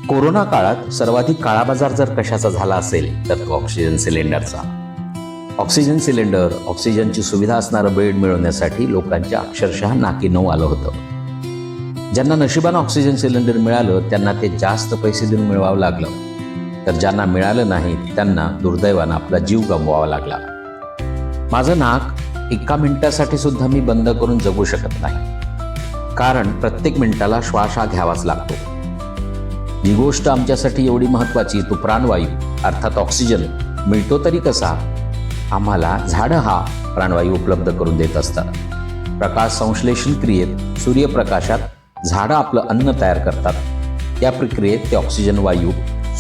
Corona काळात सर्वाधिक काळाबाजार जर कशाचा झाला असेल तर तो ऑक्सिजन सिलेंडरचा. ऑक्सिजन सिलेंडर, ऑक्सिजनची सुविधा असणारं बेड मिळवण्यासाठी लोकांच्या अक्षरशः नाकी नऊ आलं होतं. ज्यांना नशिबानं ऑक्सिजन सिलेंडर मिळालं त्यांना ते जास्त पैसे देऊन मिळवावं लागलं, तर ज्यांना मिळालं नाही त्यांना दुर्दैवानं आपला जीव गमवावा लागला. माझं नाक एका मिनिटासाठी सुद्धा मी बंद करून जगू शकत नाही, कारण प्रत्येक मिनिटाला श्वास हा घ्यावाच लागतो. जी गोष्ट आमच्यासाठी एवढी महत्त्वाची तो प्राणवायू अर्थात ऑक्सिजन मिळतो तरी कसा? आम्हाला झाडं हा प्राणवायू उपलब्ध करून देत असतात. प्रकाश संश्लेषण क्रियेत सूर्यप्रकाशात झाडं आपलं अन्न तयार करतात. या प्रक्रियेत ते ऑक्सिजन वायू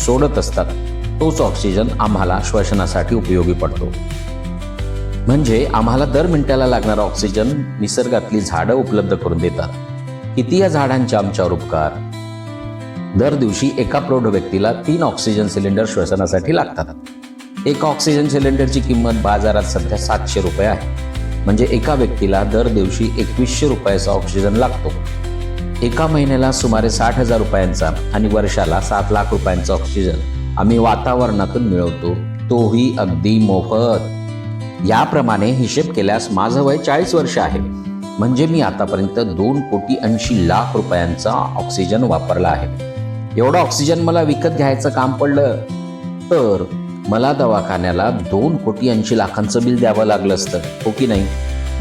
सोडत असतात. तोच ऑक्सिजन आम्हाला श्वसनासाठी उपयोगी पडतो. म्हणजे आम्हाला दर मिनिटाला लागणारा ऑक्सिजन निसर्गातली झाडं उपलब्ध करून देतात. किती या झाडांचे आमच्यावर उपकार! दर दिवशी एका प्रौढ व्यक्तीला 3 ऑक्सिजन सिलेंडर श्वसनासाठी लागतात. एका ऑक्सिजन सिलेंडरची किंमत बाजारात सध्या 700 रुपये आहे. म्हणजे एका व्यक्तीला दर दिवशी 2100 रुपयाचा ऑक्सिजन लागतो. एका महिन्याला सुमारे 60,000 रुपयांचा आणि वर्षाला 7 लाख रुपयांचा ऑक्सिजन आम्ही वातावरणातून मिळवतो, तोही अगदी मोफत. याप्रमाणे हिशेब केल्यास माझं वय 40 वर्ष आहे. म्हणजे मी आतापर्यंत 2,80,00,000 रुपयांचा ऑक्सिजन वापरला आहे. एवढा ऑक्सिजन मला विकत घ्यायचं काम पडलं तर मला दवाखान्याला 2,80,00,000 बिल द्यावं लागलं असतं, हो की नाही?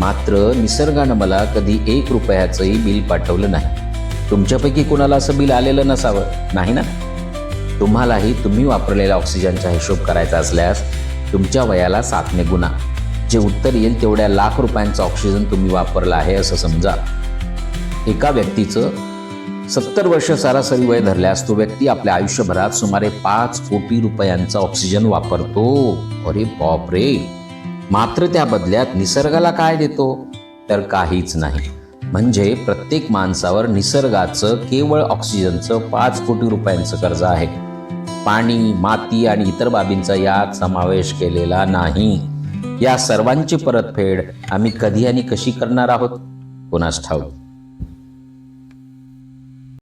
मात्र निसर्गानं मला कधी 1 रुपयाचंही बिल पाठवलं नाही. तुमच्यापैकी कोणाला असं बिल आलेलं नसावं, नाही ना? तुम्हालाही तुम्ही वापरलेल्या ऑक्सिजनचा हिशोब करायचा असल्यास तुमच्या वयाला 7ने गुणा. जे उत्तर येईल तेवढ्या लाख रुपयांचा ऑक्सिजन तुम्ही वापरला आहे असं समजा. एका व्यक्तीचं 70 वर्ष सरासरी वय धरल्यास तो व्यक्ती आपल्या आयुष्यभरात सुमारे 5 कोटी रुपयांचा ऑक्सिजन वापरतो. अरे बापरे! मात्र त्या बदल्यात निसर्गाला काय देतो? तर काहीच नाही. म्हणजे प्रत्येक माणसावर निसर्गाचं केवळ ऑक्सिजनचं 5 कोटी रुपयांचं कर्ज आहे. पाणी, माती आणि इतर बाबींचा यात समावेश केलेला नाही. या सर्वांची परतफेड आम्ही कधी आणि कशी करणार आहोत कोणास ठाऊक.